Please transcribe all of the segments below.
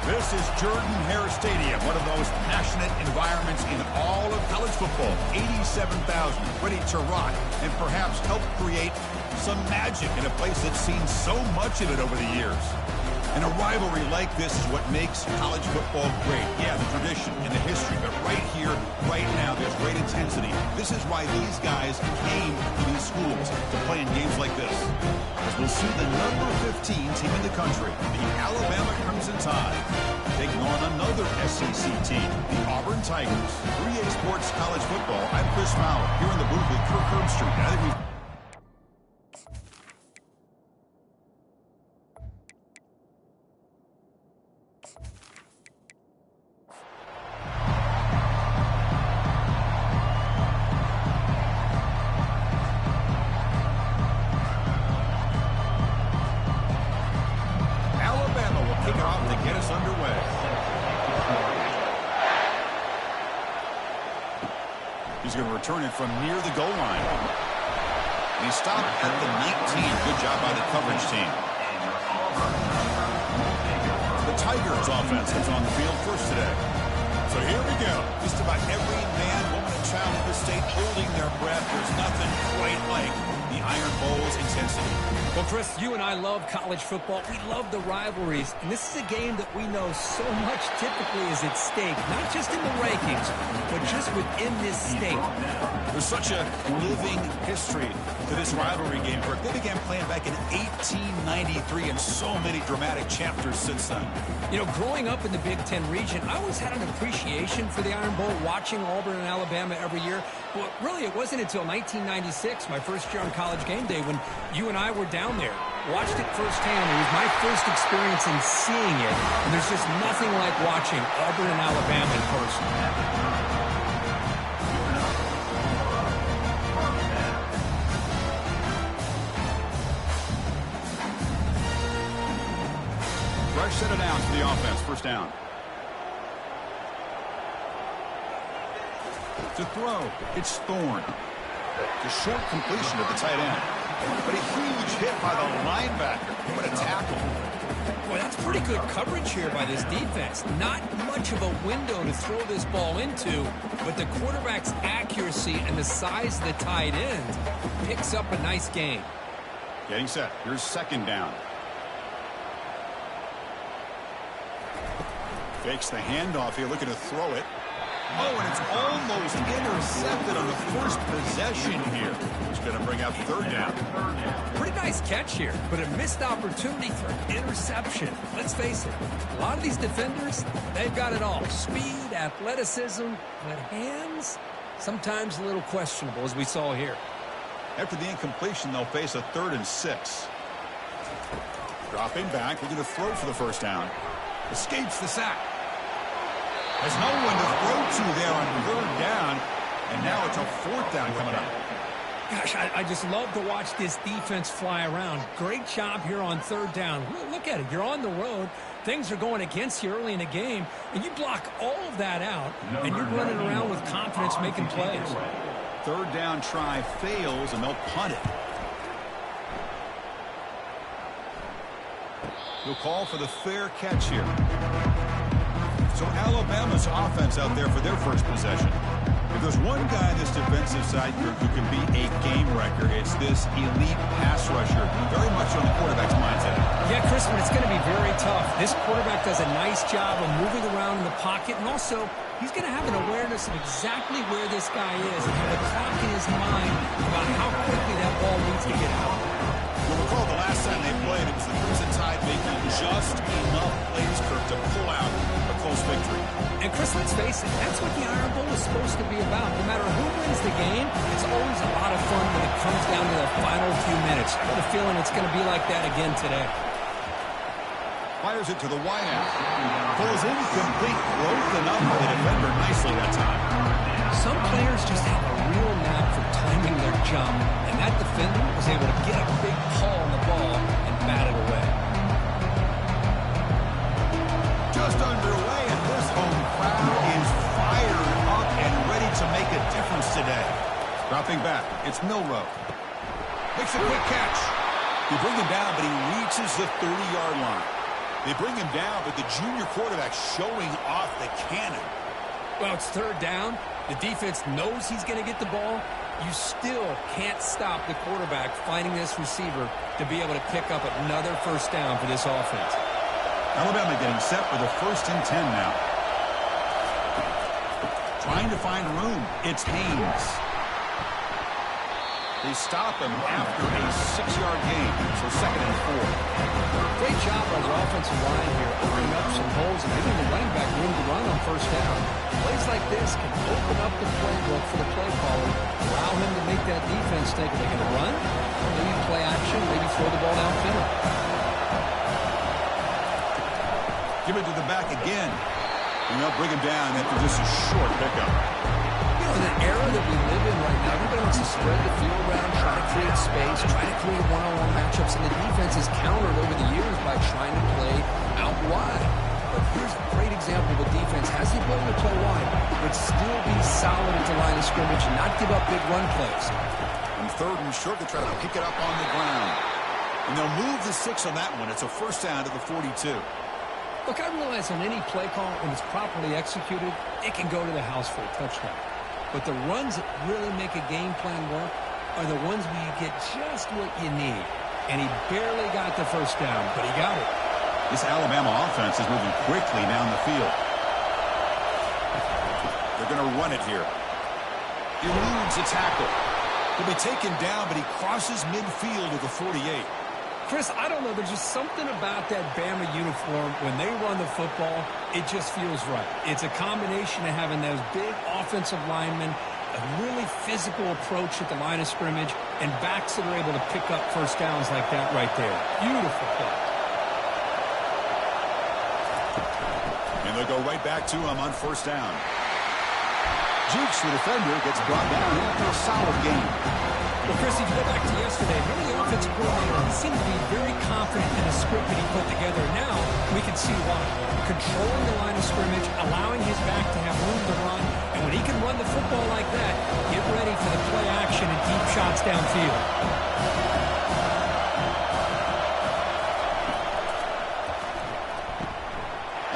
This is Jordan-Hare Stadium, one of the most passionate environments in all of college football. 87,000 ready to rock and perhaps help create some magic in a place that's seen so much of it over the years. And a rivalry like this is what makes college football great. Yeah, the tradition and the history, but right here, right now, there's great intensity. This is why these guys came to these schools to play in games like this. As we'll see the number 15 team in the country, the Alabama Crimson Tide, taking on another SEC team, the Auburn Tigers. 3A Sports College Football, I'm Chris Fowler, here in the booth with Kirk Herbstreit. I think we've He's going to return it from near the goal line. And he stopped at the 19. Good job by the coverage team. The Tigers offense comes on the field first today. So here we go. Just about every man, woman, and child in the state holding their breath. There's nothing quite like the Iron Bowl's intensity. Well, Chris, you and I love college football. We love the rivalries. And this is a game that we know so much typically is at stake, not just in the rankings, but just within this state. There's such a living history to this rivalry game, Kirk. They began playing back in 1893 and so many dramatic chapters since then. You know, growing up in the Big Ten region, I always had an appreciation for the Iron Bowl, watching Auburn and Alabama every year. But really, it wasn't until 1996, my first year on College Game Day, when you and I were down there. Watched it firsthand. It was my first experience in seeing it. And there's just nothing like watching Auburn and Alabama in person. Fresh set of downs for the offense. First down. To throw, it's Thorne. The short completion of the tight end. But a huge hit by the linebacker. What a tackle. Boy, that's pretty good coverage here by this defense. Not much of a window to throw this ball into, but the quarterback's accuracy and the size of the tight end picks up a nice gain. Getting set. Here's second down. Fakes the handoff here, looking to throw it. Oh, and it's almost intercepted on the first possession here. It's going to bring up third down. Pretty nice catch here, but a missed opportunity for an interception. Let's face it, a lot of these defenders, they've got it all. Speed, athleticism, but hands, sometimes a little questionable, as we saw here. After the incompletion, they'll face a 3rd and 6. Dropping back, looking to throw for the first down. Escapes the sack. There's no one to throw to there on 3rd down, and now it's a 4th down coming up. Gosh, I just love to watch this defense fly around. Great job here on 3rd down. Look at it. You're on the road. Things are going against you early in the game, and you block all of that out, and you're running around with confidence making plays. 3rd down try fails, and they'll punt it. He'll call for the fair catch here. So Alabama's offense out there for their first possession. If there's one guy on this defensive side who can be a game wrecker, it's this elite pass rusher. Very much on the quarterback's mindset. Yeah, Chris, but it's going to be very tough. This quarterback does a nice job of moving around in the pocket, and also he's going to have an awareness of exactly where this guy is and have a clock in his mind about how quickly that ball needs to get out. You'll recall the last time they played, it was the Crimson Tide making just enough plays, Kirk, to pull out a close victory. And Chris, let's face it, that's what the Iron Bowl is supposed to be about. No matter who wins the game, it's always a lot of fun when it comes down to the final few minutes. I have a feeling it's going to be like that again today. Fires it to the wideout. Pulls incomplete, broken up by the defender nicely that time. Some players just have a real knack for timing their jump, and that defender was able to get a big paw on the ball and bat it away. Just underway, and this home crowd is fired up and ready to make a difference today. Dropping back, it's Milroe. Makes a quick catch. He brings him down, but he reaches the 30-yard line. They bring him down, but the junior quarterback showing off the cannon. Well, it's third down. The defense knows he's going to get the ball. You still can't stop the quarterback finding this receiver to be able to pick up another first down for this offense. Alabama getting set for the 1st and 10 now. Trying to find room. It's Haynes. They stop him after a 6-yard gain, so 2nd and 4. Great job by the offensive line here, opening up some holes and giving the running back room to run on first down. Plays like this can open up the playbook for the play caller, allow him to make that defense think, are they going to run? Maybe play action, maybe throw the ball downfield. Give it to the back again. And they'll bring him down after just a short pickup. You know, in the era that we live in right now, everybody wants to spread the field around, try to create space, try to create one-on-one matchups, and the defense is countered over the years by trying to play out wide. But here's a great example of a defense has the ability to play wide, but still be solid at the line of scrimmage and not give up big run plays. On 3rd and short, they try to pick it up on the ground. And they'll move the 6 on that one. It's a first down to the 42. Look, I realize on any play call, when it's properly executed, it can go to the house for a touchdown. But the runs that really make a game plan work are the ones where you get just what you need. And he barely got the first down, but he got it. This Alabama offense is moving quickly down the field. They're going to run it here. Eludes a tackle. He'll be taken down, but he crosses midfield at the 48. Chris, I don't know. There's just something about that Bama uniform. When they run the football, it just feels right. It's a combination of having those big offensive linemen, a really physical approach at the line of scrimmage, and backs that are able to pick up first downs like that right there. Beautiful play. And they'll go right back to him on first down. Jukes, the defender, gets brought down after a solid game. Well, Chris, if you go back to yesterday, remember the offensive coordinator, he seemed to be very confident in the script that he put together. Now we can see why. Controlling the line of scrimmage, allowing his back to have room to run, and when he can run the football like that, get ready for the play action and deep shots downfield.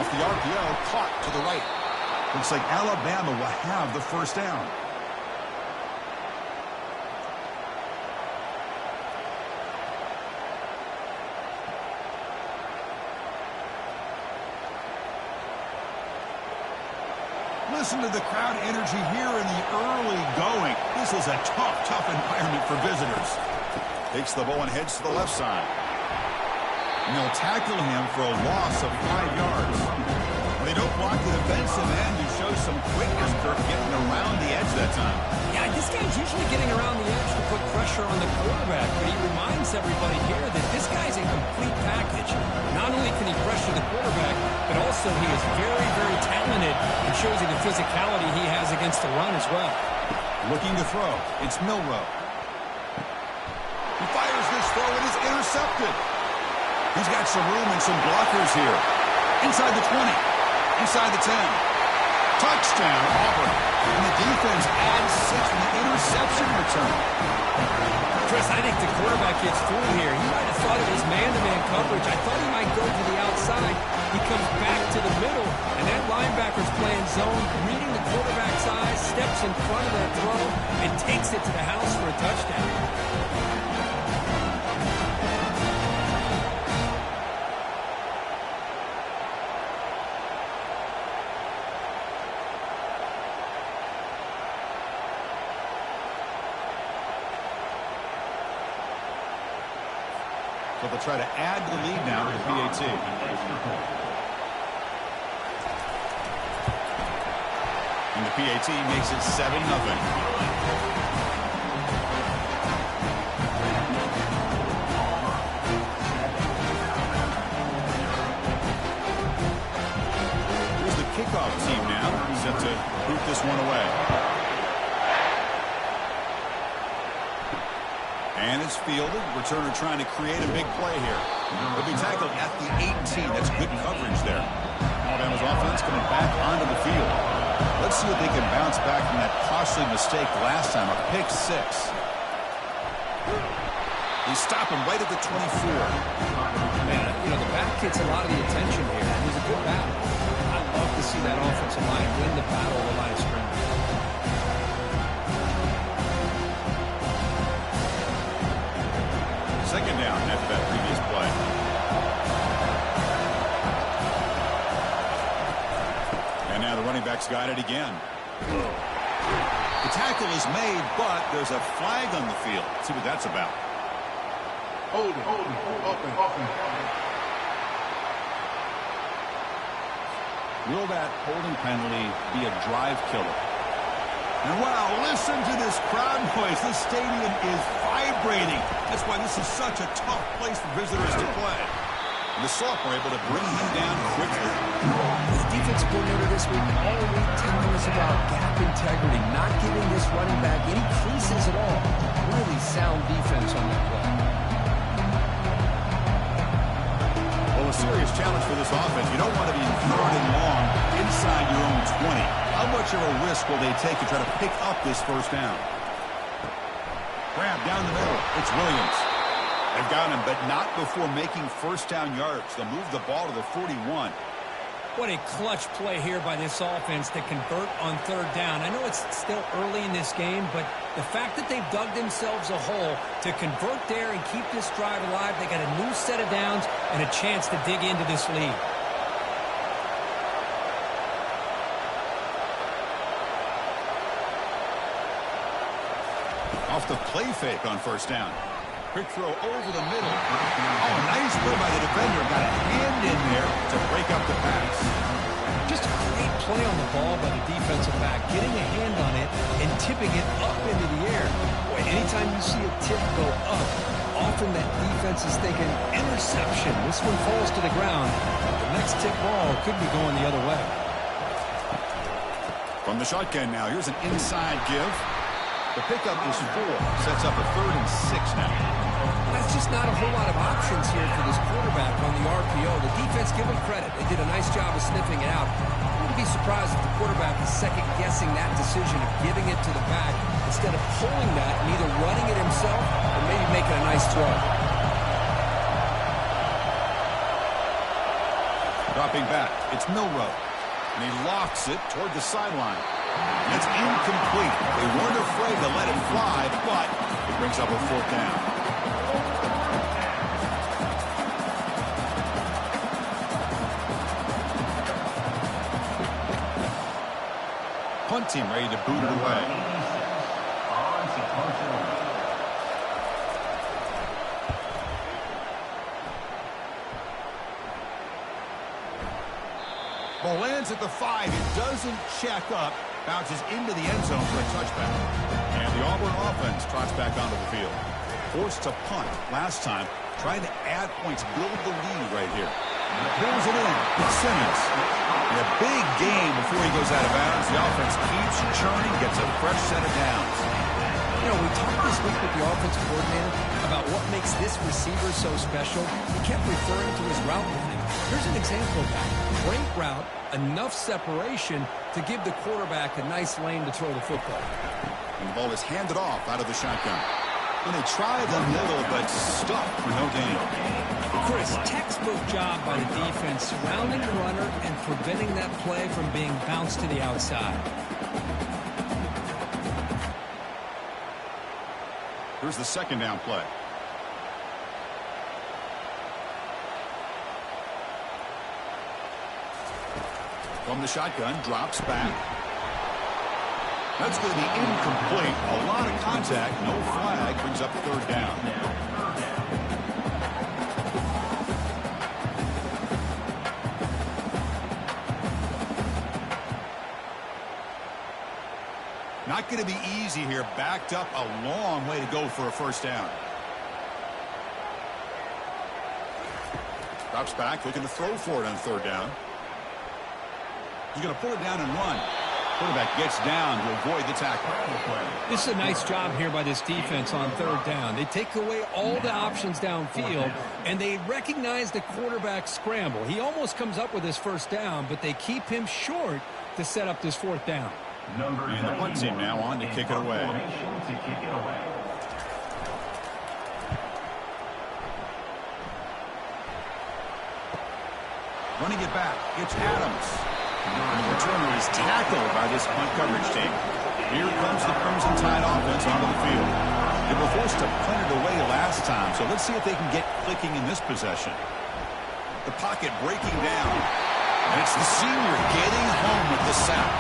Off the RPO, caught to the right. Looks like Alabama will have the first down. Listen to the crowd energy here in the early going. This is a tough environment for visitors. Takes the ball and heads to the left side. And they'll tackle him for a loss of 5 yards. They don't block the defensive end, who shows some quickness, Kirk, getting around the edge that time. Yeah, this guy's usually getting around the edge to put pressure on the quarterback, but he reminds everybody here that this guy's a complete package. Not only can he pressure the quarterback, but also he is very, very talented and shows you the physicality he has against the run as well. Looking to throw. It's Milroe. He fires this throw and is intercepted. He's got some room and some blockers here. Inside the 20. Inside the 10. Touchdown, Auburn. And the defense adds 6 from the interception return. Chris, I think the quarterback gets through here. He might have thought it was man-to-man coverage. I thought he might go to the outside. He comes back to the middle, and that linebacker's playing zone, reading the quarterback's eyes, steps in front of that throw, and takes it to the house for a touchdown. So they'll try to add to the lead now to the PAT. And the PAT makes it 7-0. Here's the kickoff team now, set to boot this one away. And it's fielded. Returner trying to create a big play here. He'll be tackled at the 18. That's good coverage there. Alabama's offense coming back onto the field. Let's see if they can bounce back from that costly mistake last time, a pick 6. They stop him right at the 24. Man, You know, the back gets a lot of the attention here. It was a good battle. I'd love to see that offensive line win the battle of the line of scrimmage. Second down after that previous play. And now the running back's got it again. The tackle is made, but there's a flag on the field. Let's see what that's about. Hold it. Will that holding penalty be a drive killer? And wow, listen to this crowd noise. This stadium is vibrating. That's why this is such a tough place for visitors to play. And the sophomore able to bring him down quickly. The defense coordinator this week all week telling us about gap integrity, not giving this running back any creases at all. Really sound defense on that play. Well, a serious challenge for this offense. You don't want to be in third and long inside your own 20. How much of a risk will they take to try to pick up this first down? Grab down the middle. It's Williams. They've got him, but not before making first down yards. They'll move the ball to the 41. What a clutch play here by this offense to convert on third down. I know it's still early in this game, but the fact that they've dug themselves a hole to convert there and keep this drive alive, they got a new set of downs and a chance to dig into this lead. Off the play fake on first down. Quick throw over the middle. Oh, nice play by the defender. Got a hand in there to break up the pass. Just a great play on the ball by the defensive back, getting a hand on it and tipping it up into the air. Boy, anytime you see a tip go up, often that defense is thinking interception. This one falls to the ground. The next tip ball could be going the other way. From the shotgun now, here's an inside give. The pickup is 4. Sets up a 3rd and 6 now. That's just not a whole lot of options here for this quarterback on the RPO. The defense, give them credit. They did a nice job of sniffing it out. I wouldn't be surprised if the quarterback is second-guessing that decision of giving it to the back instead of pulling that and either running it himself or maybe making a nice throw. Dropping back, it's Milrow. And he lofts it toward the sideline. It's incomplete. They weren't afraid to let it fly, but it brings up a 4th down. Punt team ready to boot it away. Ball lands at the 5. It doesn't check up. Bounces into the end zone for a touchback. And the Auburn offense trots back onto the field. Forced to punt last time. Trying to add points, build the lead right here. Pulls it in. Simmons. And a big game before he goes out of bounds. The offense keeps churning, gets a fresh set of downs. You know, we talked this week with the offensive coordinator about what makes this receiver so special. He kept referring to his route running. Here's an example of that. Great route, enough separation to give the quarterback a nice lane to throw the football. And the ball is handed off out of the shotgun. And they try the middle, but stuck for no gain. Chris, textbook job by the defense surrounding the runner and preventing that play from being bounced to the outside. Here's the second down play. From the shotgun, drops back. That's going to be incomplete. A lot of contact, no flag, brings up 3rd down. Not going to be easy here. Backed up a long way to go for a first down. Drops back, looking to throw for it on 3rd down. He's going to pull it down and run. Quarterback gets down to avoid the tackle. This is a nice job here by this defense on 3rd down. They take away all the options downfield, and they recognize the quarterback scramble. He almost comes up with his first down, but they keep him short to set up this 4th down. And the punt team now on to kick it away. Running it back, it's Adams. And the returner is tackled by this punt coverage team. Here comes the Crimson Tide offense onto the field. They were forced to punt it away last time, so let's see if they can get clicking in this possession. The pocket breaking down. And it's the senior getting home with the sack.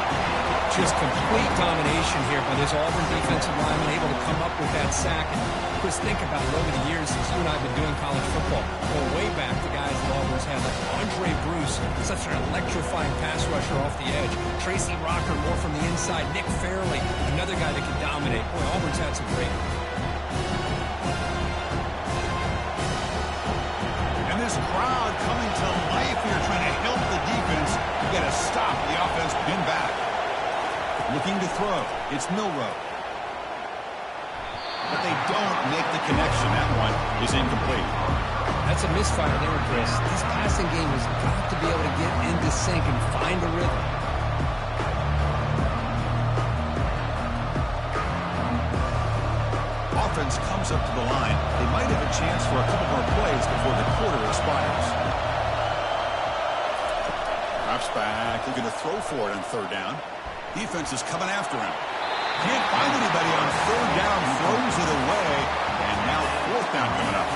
Just complete domination here by this Auburn defensive lineman, able to come up with that sack. And Chris, think about it over the years since you and I have been doing college football. Go way back to guys that Auburn's had, like Andre Bruce, such an electrifying pass rusher off the edge. Tracy Rocker, more from the inside. Nick Fairley, another guy that can dominate. Boy, Auburn's had some great ones. And this crowd coming to life here, trying to help the defense get a stop. The offense pinned back. Looking to throw. It's Milroe. But they don't make the connection. That one is incomplete. That's a misfire there, Chris. This passing game has got to be able to get into sync and find a rhythm. Offense comes up to the line. They might have a chance for a couple more plays before the quarter expires. Drops back. Looking to throw for it on third down. Defense is coming after him. Can't find anybody on third down. Throws it away. And now fourth down coming up.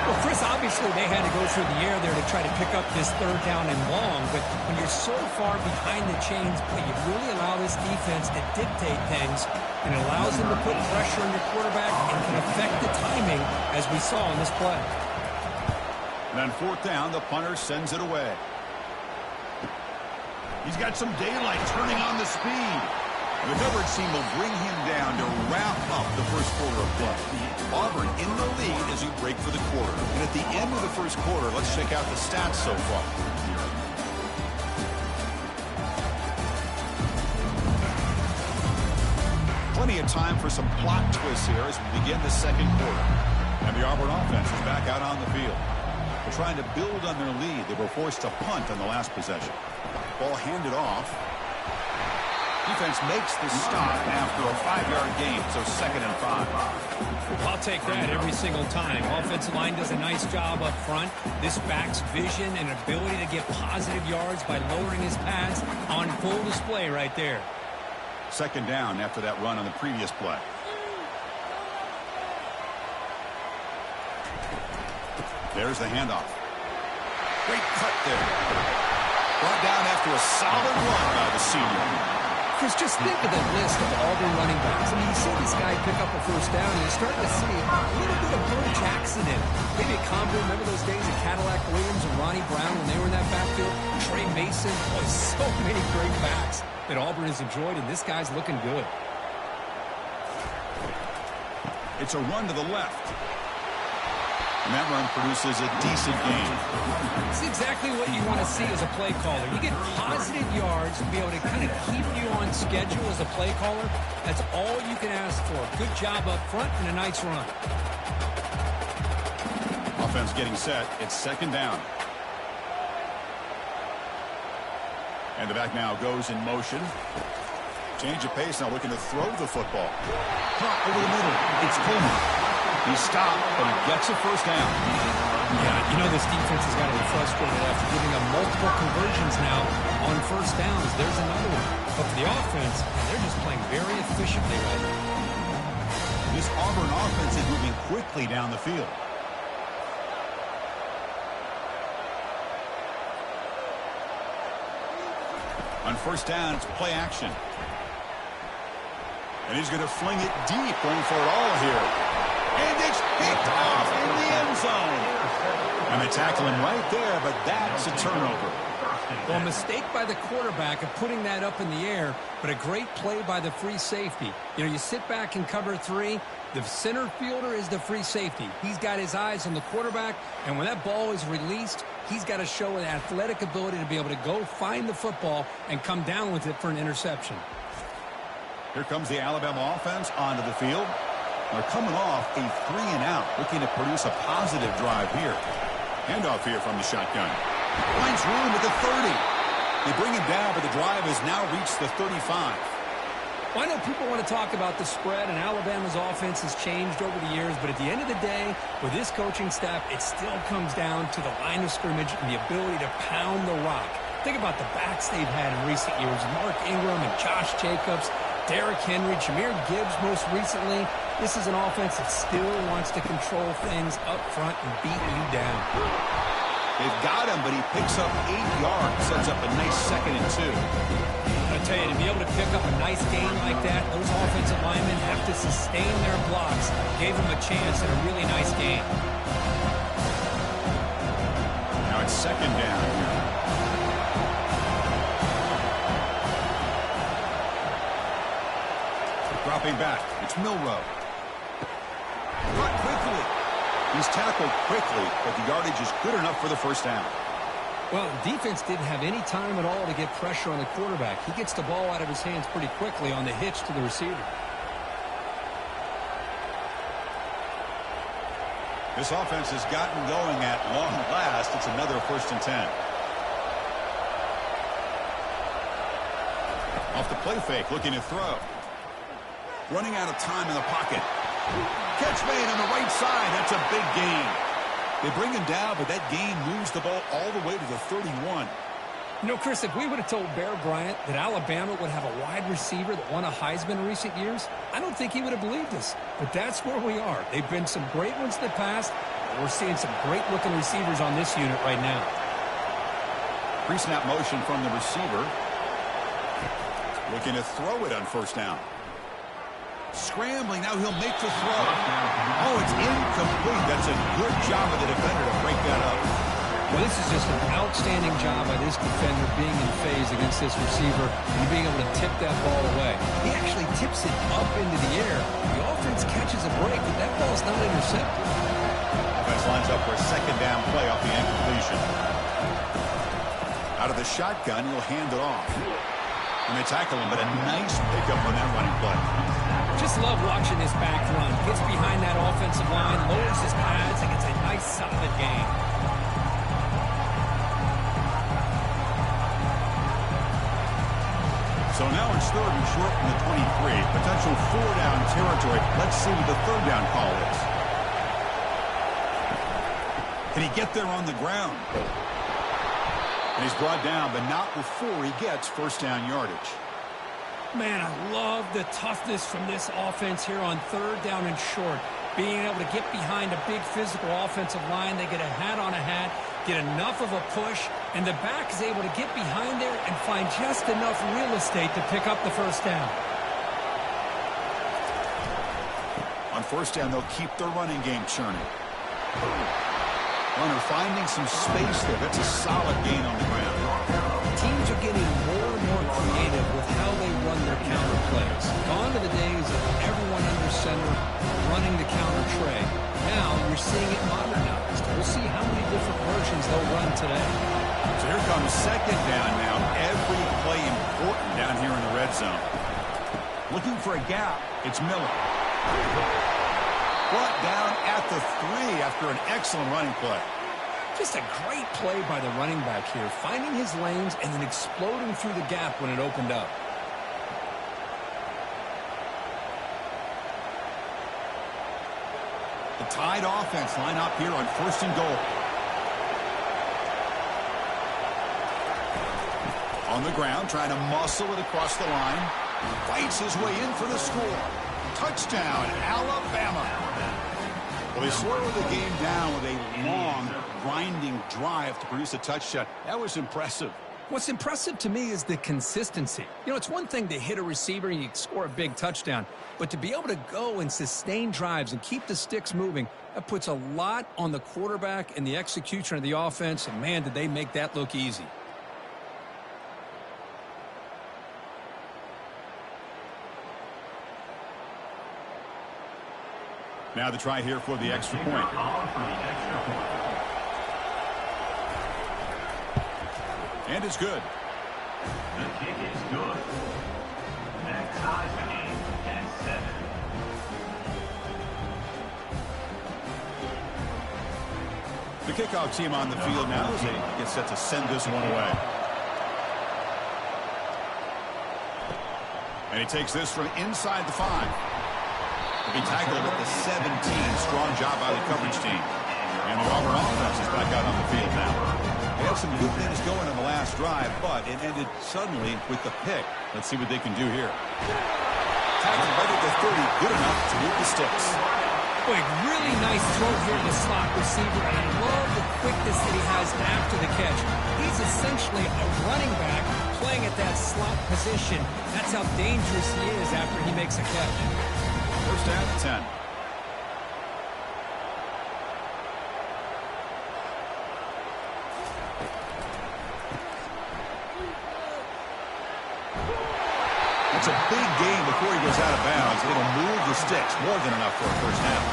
Well, Chris, obviously they had to go through the air there to try to pick up this third down and long. But when you're so far behind the chains, you really allow this defense to dictate things. And it allows them to put pressure on your quarterback and can affect the timing, as we saw in this play. And on fourth down, the punter sends it away. He's got some daylight turning on the speed. The coverage team will bring him down to wrap up the first quarter of play. Auburn in the lead as you break for the quarter. And at the end of the first quarter, let's check out the stats so far. Plenty of time for some plot twists here as we begin the second quarter. And the Auburn offense is back out on the field. They're trying to build on their lead. They were forced to punt on the last possession. Ball handed off. Defense makes the stop after a 5-yard gain, so 2nd and 5. I'll take that every single time. Offensive line does a nice job up front. This back's vision and ability to get positive yards by lowering his pads on full display right there. 2nd down after that run on the previous play. There's the handoff. Great cut there. Brought down after a solid run by the senior. Chris, just think of that list of Auburn running backs. I mean, you see this guy pick up a first down, and you're starting to see a little bit of Bo Jackson in it. Maybe a combo. Remember those days of Cadillac Williams and Ronnie Brown when they were in that backfield? Trey Mason. Boy, so many great backs that Auburn has enjoyed, and this guy's looking good. It's a run to the left. And that run produces a decent gain. It's exactly what you want to see as a play caller. You get positive yards to be able to kind of keep you on schedule as a play caller. That's all you can ask for. Good job up front and a nice run. Offense getting set. It's 2nd down. And the back now goes in motion. Change of pace now, looking to throw the football. Caught over the middle. It's Coleman. He stopped, but he gets a first down. Yeah, you know this defense has got to be frustrated after giving up multiple conversions now on first downs. There's another one. But for the offense, they're just playing very efficiently right now. This Auburn offense is moving quickly down the field. On first down, it's play action. And he's going to fling it deep, going for it all here. And it's picked off in the end zone. And they tackle him right there, but that's a turnover. Well, a mistake by the quarterback of putting that up in the air, but a great play by the free safety. You know, you sit back in cover 3. The center fielder is the free safety. He's got his eyes on the quarterback, and when that ball is released, he's got to show an athletic ability to be able to go find the football and come down with it for an interception. Here comes the Alabama offense onto the field. They're coming off a 3-and-out, looking to produce a positive drive here. Handoff here from the shotgun. Finds room at the 30. They bring him down, but the drive has now reached the 35. Well, I know people want to talk about the spread, and Alabama's offense has changed over the years, but at the end of the day, with this coaching staff, it still comes down to the line of scrimmage and the ability to pound the rock. Think about the backs they've had in recent years. Mark Ingram and Josh Jacobs, Derrick Henry, Jahmyr Gibbs most recently. This is an offense that still wants to control things up front and beat you down. They've got him, but he picks up 8 yards, sets up a nice 2nd and 2. I'll tell you, to be able to pick up a nice gain like that, those offensive linemen have to sustain their blocks. Gave him a chance at a really nice gain. Now it's 2nd down. Dropping back, it's Milroe. Cut quickly. He's tackled quickly, but the yardage is good enough for the first down. Well, defense didn't have any time at all to get pressure on the quarterback. He gets the ball out of his hands pretty quickly on the hitch to the receiver. This offense has gotten going at long last. It's another 1st and 10. Off the play fake, looking to throw. Running out of time in the pocket. Catch made on the right side. That's a big gain. They bring him down, but that gain moves the ball all the way to the 31. You know, Chris, if we would have told Bear Bryant that Alabama would have a wide receiver that won a Heisman in recent years, I don't think he would have believed us. But that's where we are. They've been some great ones in the past, and we're seeing some great-looking receivers on this unit right now. Pre-snap motion from the receiver. Looking to throw it on 1st down. Scrambling, now he'll make the throw. Oh, it's incomplete. That's a good job of the defender to break that up. Well, this is just an outstanding job by this defender being in phase against this receiver and being able to tip that ball away. He actually tips it up into the air. The offense catches a break, but that ball's not intercepted. Offense lines up for a 2nd down play off the incompletion. Out of the shotgun, he'll hand it off. And they tackle him, but a nice pickup on that running play. Just love watching this back run. Gets behind that offensive line, lowers his pads, and gets a nice solid gain. So now it's 3rd and short from the 23. Potential 4-down territory. Let's see what the 3rd down call is. Can he get there on the ground? And he's brought down, but not before he gets 1st down yardage. Man, I love the toughness from this offense here on 3rd down and short. Being able to get behind a big physical offensive line. They get a hat on a hat, get enough of a push, and the back is able to get behind there and find just enough real estate to pick up the 1st down. On 1st down, they'll keep their running game churning. Runner finding some space there. That's a solid gain on the ground. Teams are getting more and more creative with how they run their counter plays. Gone to the days of everyone under center running the counter tray. Now you're seeing it modernized. We'll see how many different versions they'll run today. So here comes 2nd down now. Every play important down here in the red zone. Looking for a gap. It's Miller. Brought down at the 3 after an excellent running play. Just a great play by the running back here, finding his lanes and then exploding through the gap when it opened up. The Tide offense line up here on 1st and goal. On the ground, trying to muscle it across the line. Fights his way in for the score. Touchdown, Alabama. Well, they slow the game down with a long, grinding drive to produce a touchdown. That was impressive. What's impressive to me is the consistency. You know, it's one thing to hit a receiver and you score a big touchdown, but to be able to go and sustain drives and keep the sticks moving, that puts a lot on the quarterback and the execution of the offense, and man, did they make that look easy. Now the try here for the extra point. And it's good. The kick is good. That ties the game at 7. The kickoff team on the field now as they get set to send this one away. And he takes this from inside the 5. He'll be tackled at the 17. Strong job by the coverage team. And the Auburn offense is back out on the field now. They had some good things going on the last drive, but it ended suddenly with the pick. Let's see what they can do here. Tackled right at the 30, good enough to move the sticks. Boy, really nice throw here to the slot receiver, and I love the quickness that he has after the catch. He's essentially a running back playing at that slot position. That's how dangerous he is after he makes a catch. First down at 10. It's a big gain before he goes out of bounds. It'll move the sticks, more than enough for a first down.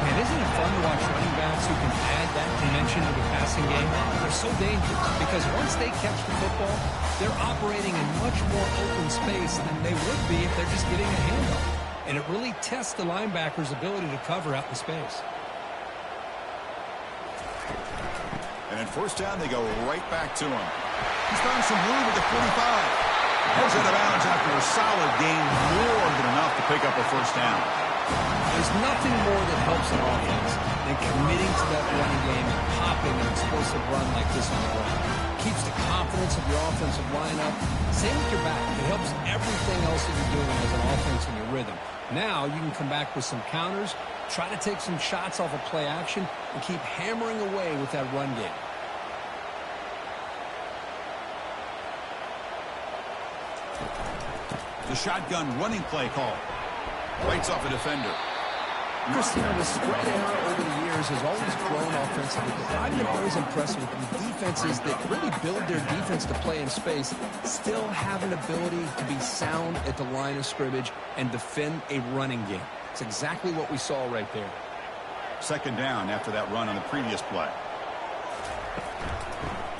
And isn't it fun to watch running backs who can add that dimension to the passing game? They're so dangerous because once they catch the football, they're operating in much more open space than they would be if they're just getting a handoff. And it really tests the linebacker's ability to cover out in space. And then first down, they go right back to him. He's found some room at the 45. Heads out of bounds after a solid gain, more than enough to pick up a first down. There's nothing more that helps an offense than committing to that running game and popping an explosive run like this on the ground. Keeps the confidence of your offensive lineup. Same with your back. It helps everything else that you're doing as an offense in your rhythm. Now you can come back with some counters, try to take some shots off of play action, and keep hammering away with that run game. The shotgun running play call. Bites off a defender. Christian, the spread era over the years has always grown offensively, but I've been always impressed with the defenses that really build their defense to play in space, still have an ability to be sound at the line of scrimmage and defend a running game. It's exactly what we saw right there. Second down after that run on the previous play.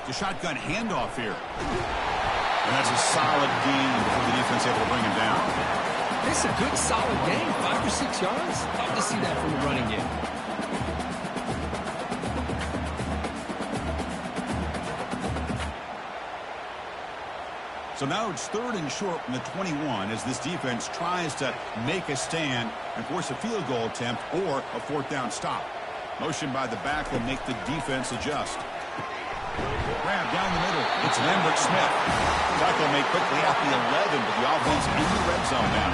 The shotgun handoff here. And that's a solid gain before the defense able to bring him down. It's a good, solid gain, 5 or 6 yards. Love to see that from the running game. So now it's third and short from the 21 as this defense tries to make a stand and force a field goal attempt or a fourth down stop. Motion by the back will make the defense adjust. Grab down the middle. It's Lambert Smith. Tackle made quickly at the 11, but the offense in the red zone now.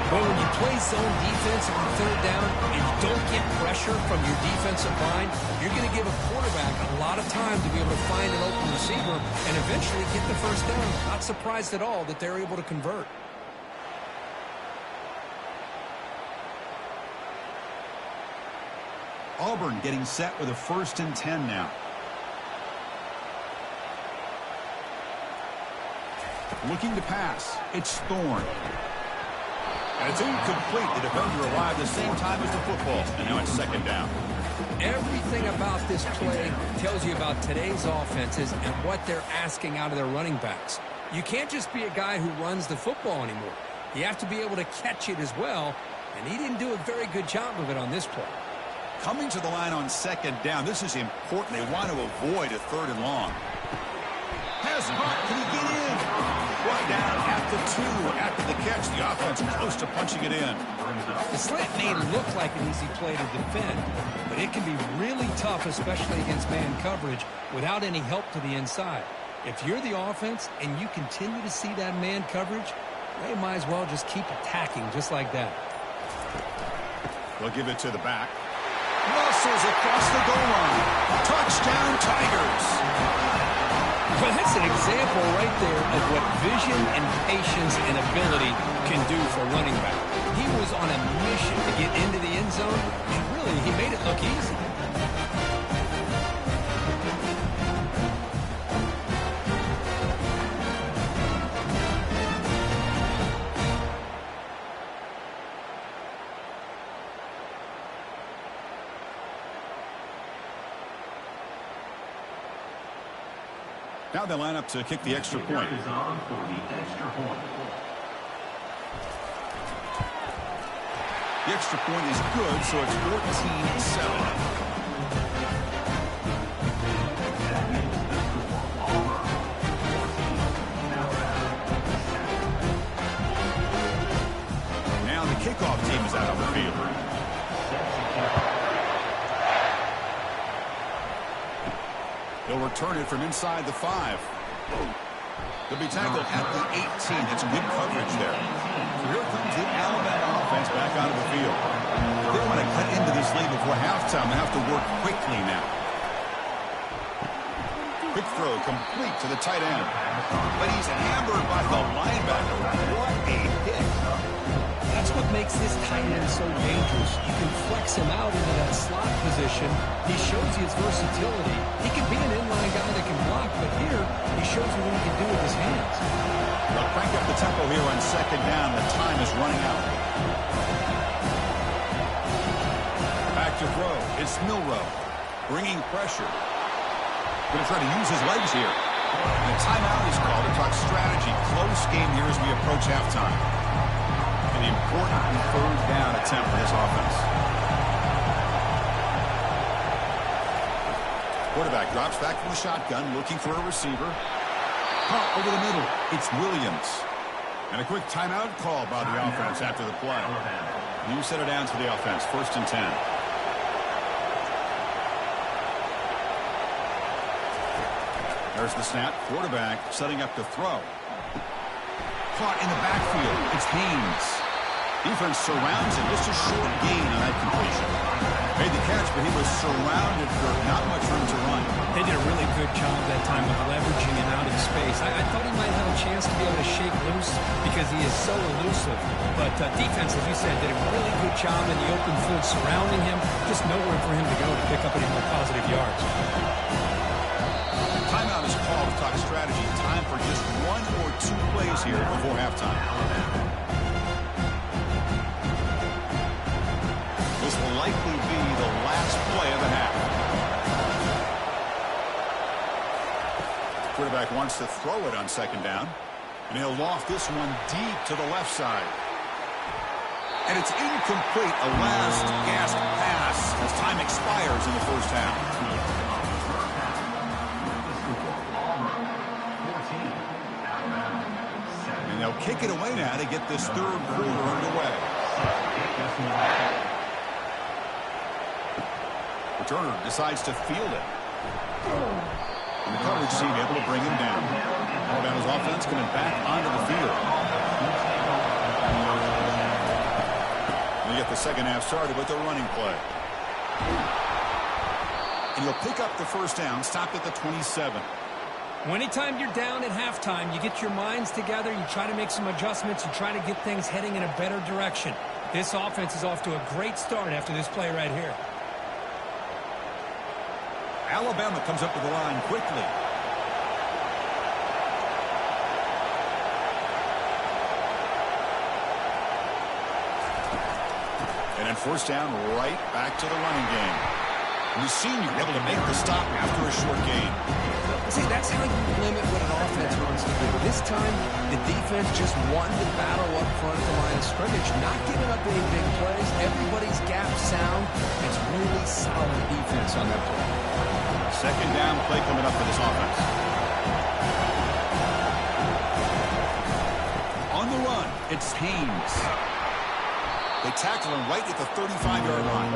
But when you play zone defense on third down and you don't get pressure from your defensive line, you're going to give a quarterback a lot of time to be able to find an open receiver and eventually get the first down. Not surprised at all that they're able to convert. Auburn getting set with a 1st and 10 now. Looking to pass. It's Thorne. And it's incomplete. The defender arrived the same time as the football. And now it's second down. Everything about this play tells you about today's offenses and what they're asking out of their running backs. You can't just be a guy who runs the football anymore. You have to be able to catch it as well. And he didn't do a very good job of it on this play. Coming to the line on second down. This is important. They want to avoid a 3rd and long. Has it. Can he get in? Right down at the 2 after the catch. The offense close to punching it in. The slant may look like an easy play to defend, but it can be really tough, especially against man coverage, without any help to the inside. If you're the offense and you continue to see that man coverage, they might as well just keep attacking just like that. They'll give it to the back. Muscles across the goal line. Touchdown, Tigers. Well, that's an example right there of what vision and patience and ability can do for a running back. He was on a mission to get into the end zone, and really, he made it look easy. Now they line up to kick the extra point. Is on for the extra point. The extra point is good, so it's 14-7. They'll return it from inside the 5. They'll be tackled at the 18. That's good coverage there. So here comes the Alabama offense back out of the field. If they want to cut into this lead before halftime, they have to work quickly now. Quick throw complete to the tight end. But he's hammered by the linebacker. What a hit. That's what makes this tight end so dangerous. You can flex him out into that slot position. He shows you his versatility. He can be an inline guy that can block, but here he shows you what he can do with his hands. They'll crank up the tempo here on second down. The time is running out. Back to throw. It's Milroe bringing pressure. Going to try to use his legs here. And a timeout is called to talk strategy. Close game here as we approach halftime. An important third down attempt for this offense. Quarterback drops back from the shotgun, looking for a receiver. Caught over the middle. It's Williams. And a quick timeout call by the offense after the play. You set it down to the offense. 1st and 10. There's the snap. Quarterback setting up to throw. Caught in the backfield. It's Haynes. Defense surrounds him. Just a short gain on that completion. Made the catch, but he was surrounded for not much room to run. They did a really good job that time of leveraging him out in space. I thought he might have a chance to be able to shake loose because he is so elusive. But defense, as you said, did a really good job in the open field surrounding him. Just nowhere for him to go to pick up any more positive yards. Timeout is called to talk strategy. Time for just 1 or 2 plays here before halftime. This will likely be the last play of the half. Quarterback wants to throw it on second down. And he'll loft this one deep to the left side. And it's incomplete. A last gasp pass as time expires in the first half. And they'll kick it away now to get this third quarter underway. Turner decides to field it. And the coverage team able to bring him down. Alabama's offense coming back onto the field. And you get the second half started with the running play. And he'll pick up the first down, stopped at the 27. Anytime you're down at halftime, you get your minds together, you try to make some adjustments, you try to get things heading in a better direction. This offense is off to a great start after this play right here. Alabama comes up with the line quickly. And then first down, right back to the running game. And the senior able to make the stop after a short gain. See, that's how you limit what an offense wants to do. This time, the defense just won the battle up front of the line of scrimmage, not giving up any big plays. Everybody's gap sound. It's really solid defense on that play. Second down play coming up for this offense. On the run, it's Haynes. They tackle him right at the 35-yard line.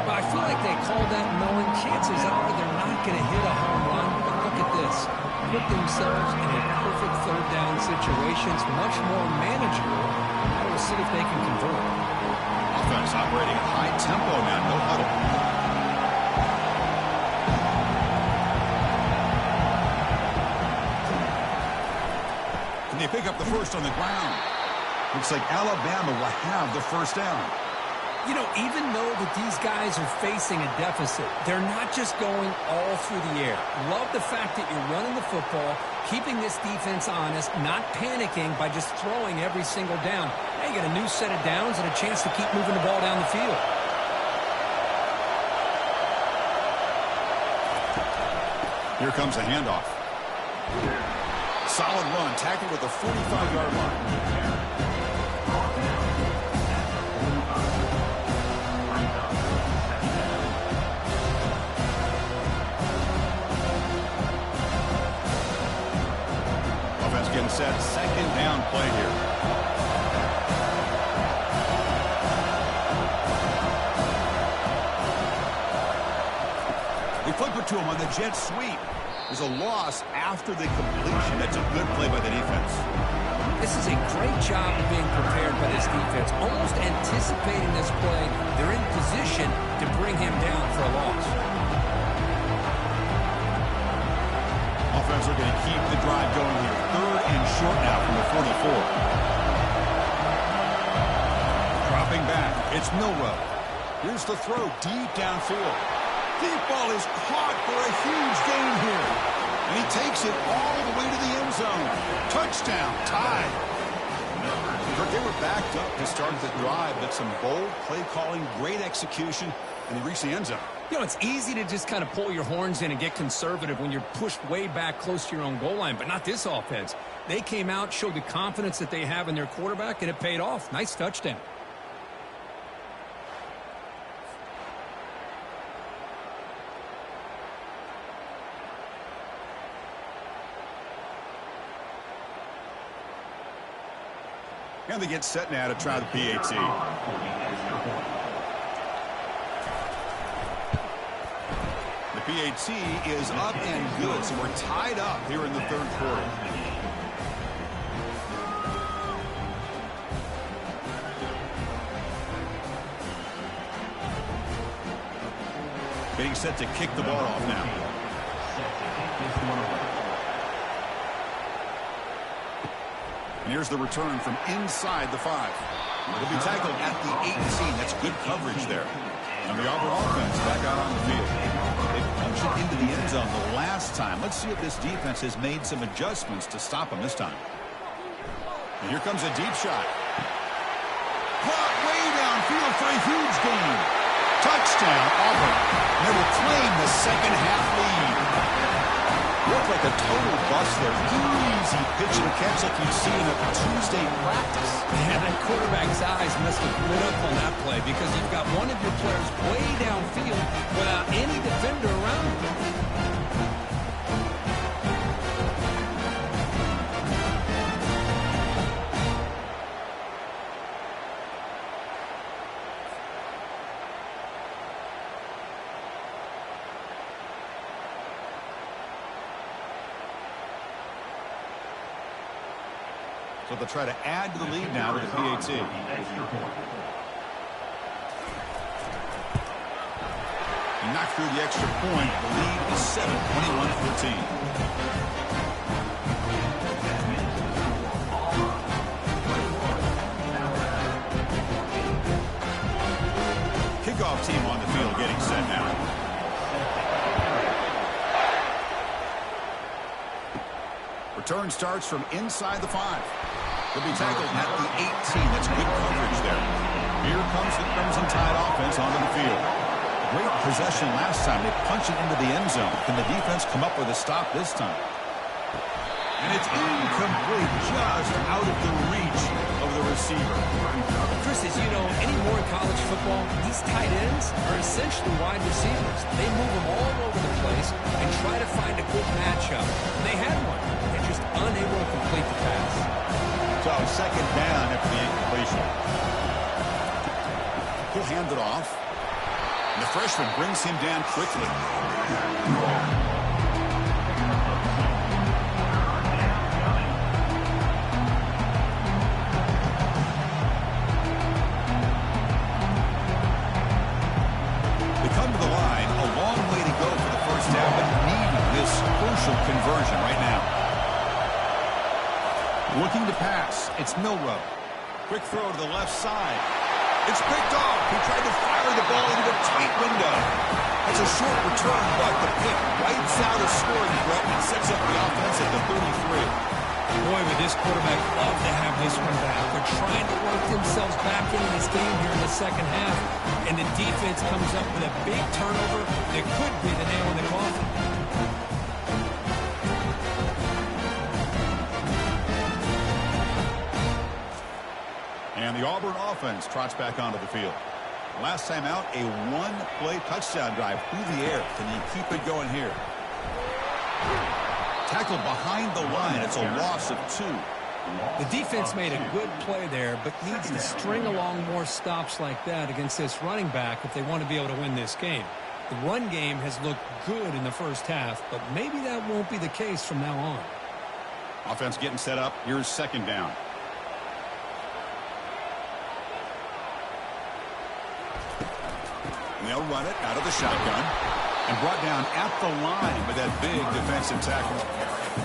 I feel like they called that knowing chances are they're not going to hit a home run. But look at this. Put themselves in a perfect third down situation. It's much more manageable. Now we'll see if they can convert. Offense operating at high tempo now. No huddle. And they pick up the first on the ground. Looks like Alabama will have the first down. You know, even though that these guys are facing a deficit, they're not just going all through the air. Love the fact that you're running the football, keeping this defense honest, not panicking by just throwing every single down. Now you get a new set of downs and a chance to keep moving the ball down the field. Here comes a handoff. Solid run, tackled at the 45-yard line. Offense getting set, second down play here. They flip it to him on the jet sweep. There's a loss after the completion. That's a good play by the defense. This is a great job of being prepared by this defense. Almost anticipating this play, they're in position to bring him down for a loss. Offense looking to keep the drive going here. 3rd and short now from the 44. Dropping back, it's Milrow. Here's the throw deep downfield. Deep ball is caught for a huge gain here. And he takes it all the way to the end zone. Touchdown, tied. They were backed up to start the drive, but some bold play calling, great execution, and they reached the end zone. You know, it's easy to just kind of pull your horns in and get conservative when you're pushed way back close to your own goal line, but not this offense. They came out, showed the confidence that they have in their quarterback, and it paid off. Nice touchdown. And they get set now to try the PAT. The PAT is up and good, so we're tied up here in the 3rd quarter. Getting set to kick the ball off now. And here's the return from inside the 5. It'll be tackled at the 18. That's good coverage there. And the Auburn offense back out on the field. They punched it into the end zone the last time. Let's see if this defense has made some adjustments to stop them this time. And here comes a deep shot. Caught way downfield for a huge gain. Touchdown, Auburn. And they will claim the second half lead. Looked like a total bust there. Easy pitch and catch like you'd see in a Tuesday practice. Man, that quarterback's eyes must have lit up on that play because you've got one of your players way downfield without any defender around him. So they'll try to add to the lead now with the PAT. He knocked through the extra point. The lead is 7, 21-14. Kickoff team on the field getting set now. Return starts from inside the 5. He'll be tackled at the 18. That's good coverage there. Here comes the Crimson Tide offense onto the field. Great possession last time. They punch it into the end zone. Can the defense come up with a stop this time? And it's incomplete, just out of the reach of the receiver. Chris, as you know, anymore in college football, these tight ends are essentially wide receivers. They move them all over the place and try to find a good matchup. They had one. They're just unable to complete the pass. So second down after the incompletion. He'll hand it off. And the freshman brings him down quickly. Conversion right now. Looking to pass. It's Milrow. Quick throw to the left side. It's picked off. He tried to fire the ball into a tight window. That's a short return, but the pick wipes out a scoring threat and sets up the offense at the 33. Boy, would this quarterback love to have this one back. They're trying to work themselves back into this game here in the second half, and the defense comes up with a big turnover that could be the nail in the coffin. And the Auburn offense trots back onto the field. Last time out, a one-play touchdown drive through the air. Can you keep it going here? Tackled behind the line. It's a loss of 2. The defense made a good play there, but needs to string along more stops like that against this running back if they want to be able to win this game. The run game has looked good in the first half, but maybe that won't be the case from now on. Offense getting set up. Here's second down. And they'll run it out of the shotgun and brought down at the line with that big defensive tackle.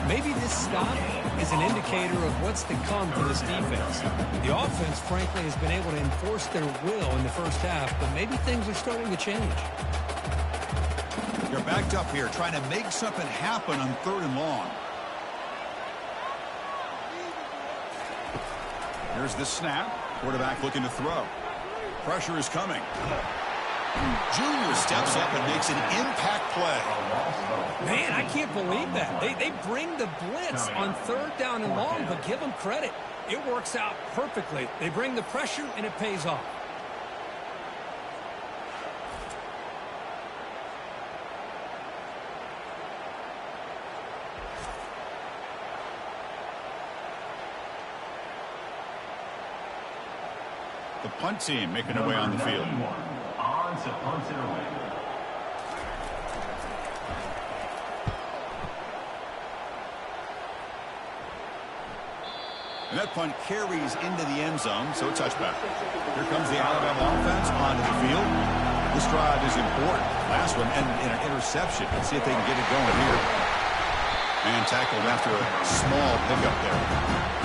Maybe this stop is an indicator of what's to come for this defense. The offense, frankly, has been able to enforce their will in the first half, but maybe things are starting to change. They're backed up here trying to make something happen on 3rd and long. Here's the snap. Quarterback looking to throw. Pressure is coming. Junior steps up and makes an impact play. Man, I can't believe that. They bring the blitz on 3rd down and long, but give them credit. It works out perfectly. They bring the pressure, and it pays off. The punt team making their way on the field. On to punt it away. And that punt carries into the end zone, so a touchback. Here comes the Alabama offense onto the field. This drive is important. Last one ended in an interception. Let's see if they can get it going here. And tackled after a small pickup there.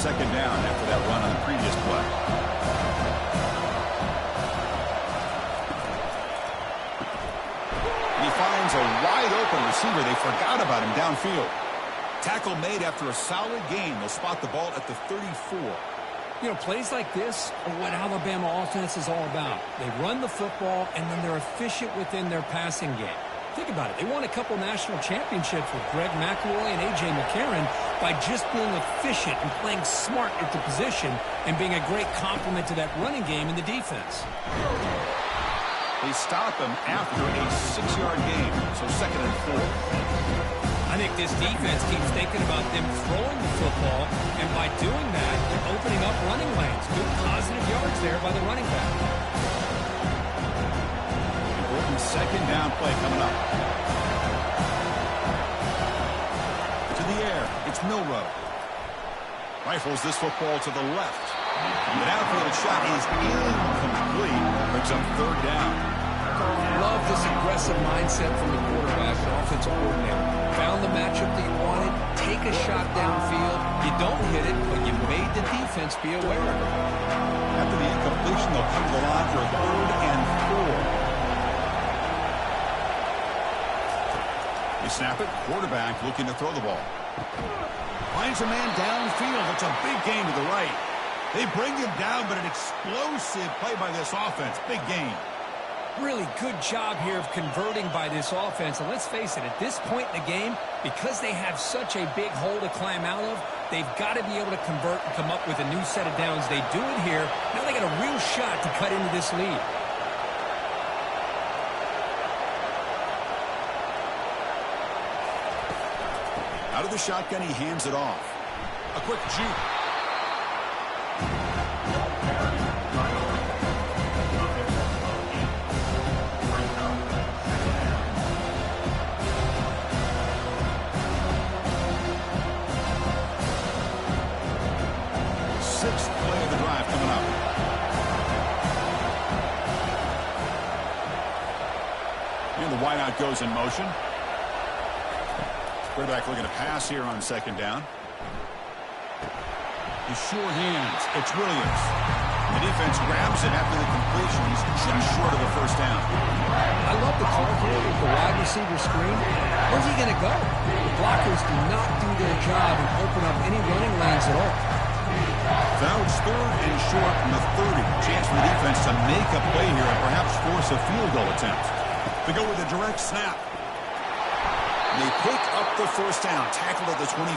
Second down after that run on the previous play. And he finds a wide open receiver. They forgot about him downfield. Tackle made after a solid gain. They'll spot the ball at the 34. You know, plays like this are what Alabama offense is all about. They run the football, and then they're efficient within their passing game. Think about it. They won a couple national championships with Greg McElroy and A.J. McCarron by just being efficient and playing smart at the position and being a great complement to that running game in the defense. They stop him after a 6-yard gain, so 2nd and 4. I think this defense keeps thinking about them throwing the football, and by doing that, they're opening up running lanes. Good positive yards there by the running back. Important second down play coming up. To the air, it's Milrow. Rifles this football to the left. The downfield shot is incomplete. Brings up 3rd down. Love this aggressive mindset from the quarterback and offensive coordinator. Found the matchup that you wanted, take a shot downfield. You don't hit it, but you made the defense be aware of it. After the incompletion, they'll come to the line for a 3rd and 4. They snap it. Quarterback looking to throw the ball. Finds a man downfield. It's a big gain to the right. They bring him down, but an explosive play by this offense. Big gain. Really good job here of converting by this offense. And let's face it, at this point in the game, because they have such a big hole to climb out of, they've got to be able to convert and come up with a new set of downs. They do it here. Now they got a real shot to cut into this lead. Out of the shotgun, he hands it off. A quick juke. Sixth play of the drive coming up. And the wideout goes in motion. Quarterback looking to pass here on 2nd down. His sure hands. It's Williams. The defense grabs it after the completion. He's just short of a 1st down. I love the call here with the wide receiver screen. Where's he going to go? The blockers do not do their job and open up any running lanes at all. So now it's 3rd and short from the 30. Chance for the defense to make a play here and perhaps force a field goal attempt. They go with a direct snap. They pick up the 1st down, tackled at the 25.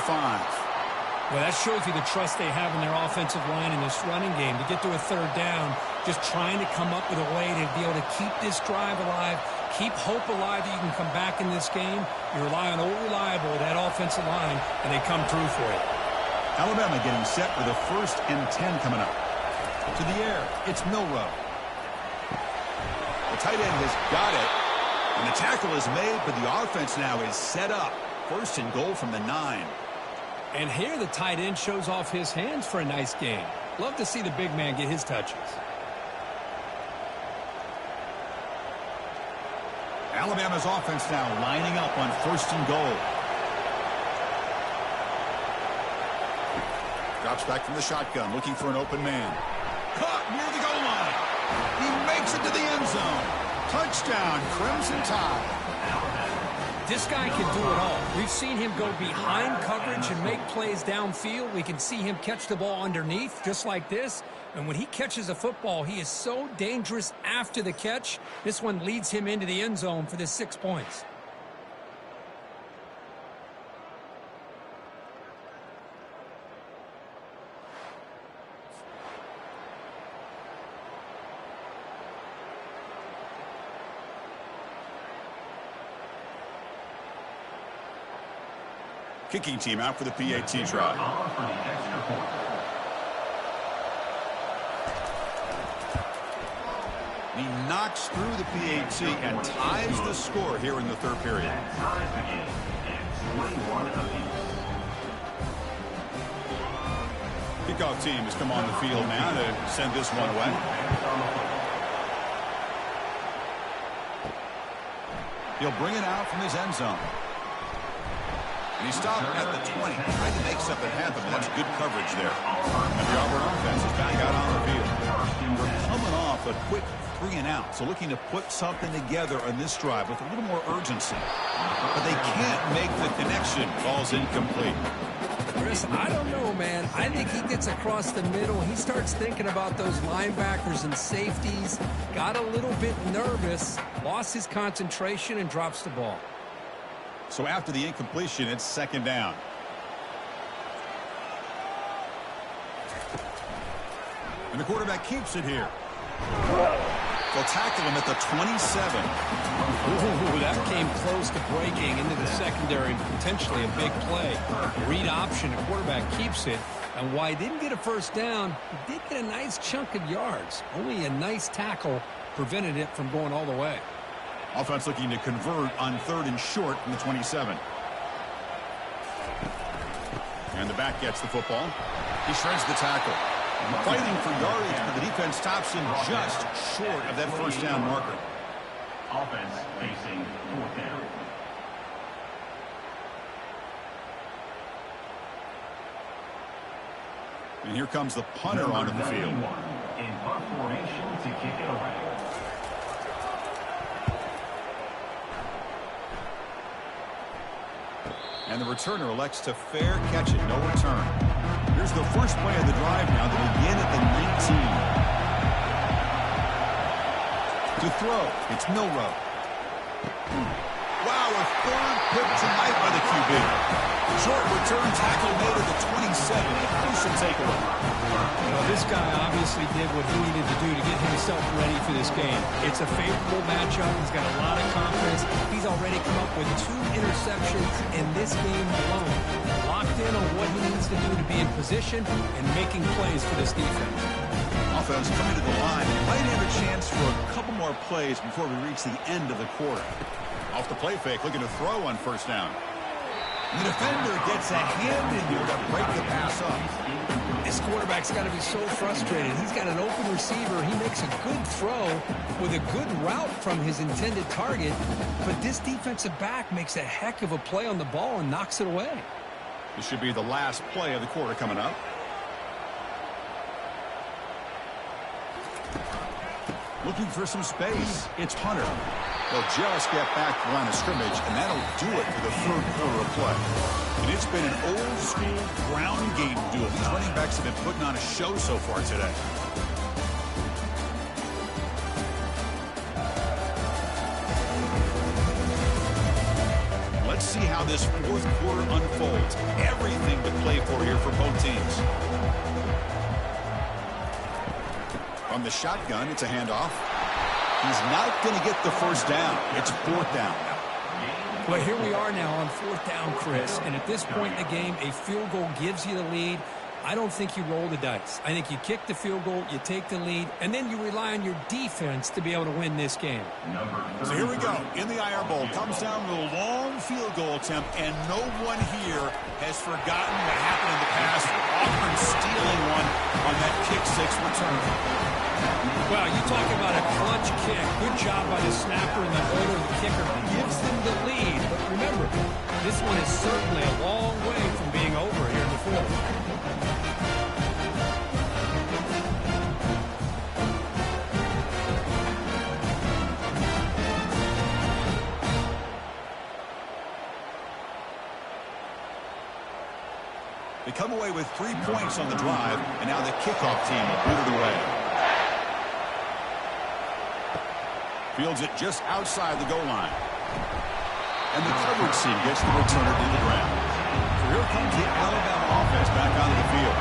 Well, that shows you the trust they have in their offensive line in this running game. To get to a 3rd down, just trying to come up with a way to be able to keep this drive alive, keep hope alive that you can come back in this game. You rely on old reliable, that offensive line, and they come through for you. Alabama getting set for the 1st and 10 coming up. To the air, it's Milrow. The tight end has got it. And the tackle is made, but the offense now is set up. 1st and goal from the 9. And here the tight end shows off his hands for a nice game. Love to see the big man get his touches. Alabama's offense now lining up on 1st and goal. Drops back from the shotgun, looking for an open man. Caught near the goal line. He makes it to the end zone. Touchdown, Crimson Tide. This guy can do it all. We've seen him go behind coverage and make plays downfield. We can see him catch the ball underneath, just like this. And when he catches a football, he is so dangerous after the catch. This one leads him into the end zone for the 6 points. Kicking team out for the PAT try. He knocks through the PAT and ties the score here in the 3rd period. Kickoff team has come on the field now to send this one away. He'll bring it out from his end zone. And he stopped at the 20, trying to make something happen. That's good coverage there. And the Auburn offense is back out on the field. We're coming off a quick 3 and out, so looking to put something together on this drive with a little more urgency. But they can't make the connection. Ball's incomplete. Chris, I don't know, man. I think he gets across the middle. He starts thinking about those linebackers and safeties. Got a little bit nervous, lost his concentration, and drops the ball. So after the incompletion, it's 2nd down. And the quarterback keeps it here. They'll tackle him at the 27. Ooh, that came close to breaking into the secondary, potentially a big play. Read option, the quarterback keeps it. And while he didn't get a 1st down, he did get a nice chunk of yards. Only a nice tackle prevented it from going all the way. Offense looking to convert on 3rd and short from the 27. And the back gets the football. He shreds the tackle. Fighting for yardage, but the defense stops him just short of that 1st down marker. Offense facing 4th down. And here comes the punter onto the field. In punt formation to kick it away. And the returner elects to fair catch it, no return. Here's the first play of the drive now. They begin at the 19. To throw, it's Milrow. Wow, a 3rd pick tonight by the QB. Short return tackle made at the 27. A crucial takeaway. Well, this guy obviously did what he needed to do to get himself ready for this game. It's a favorable matchup. He's got a lot of confidence. He's already come up with 2 interceptions in this game alone. Locked in on what he needs to do to be in position and making plays for this defense. Offense coming to the line. Might have a chance for a couple more plays before we reach the end of the quarter. Off the play fake, looking to throw on 1st down. And the defender gets a hand in here to break the pass up. This quarterback's got to be so frustrated. He's got an open receiver. He makes a good throw with a good route from his intended target. But this defensive back makes a heck of a play on the ball and knocks it away. This should be the last play of the quarter coming up. Looking for some space. It's Hunter. They'll just get back to the line of scrimmage, and that'll do it for the 3rd quarter of play. And it's been an old-school ground game duel. These running backs have been putting on a show so far today. Let's see how this 4th quarter unfolds. Everything to play for here for both teams. From the shotgun, it's a handoff. He's not going to get the first down. It's fourth down. Well, here we are now on fourth down, Chris. And at this point in the game, a field goal gives you the lead. I don't think you roll the dice. I think you kick the field goal, you take the lead, and then you rely on your defense to be able to win this game. So here we go. In the Iron Bowl, comes down to a long field goal attempt, and no one here has forgotten what happened in the past. Auburn stealing one on that kick-six return. Well, you talk about a clutch kick. Good job by the snapper and the holder of the kicker. Gives them the lead. But remember, this one is certainly a long way from being over here in the fourth. They come away with 3 points on the drive, and now the kickoff team will boot it away. Fields it just outside the goal line. And the coverage team gets the returner to the ground. So here comes the Alabama offense back onto the field.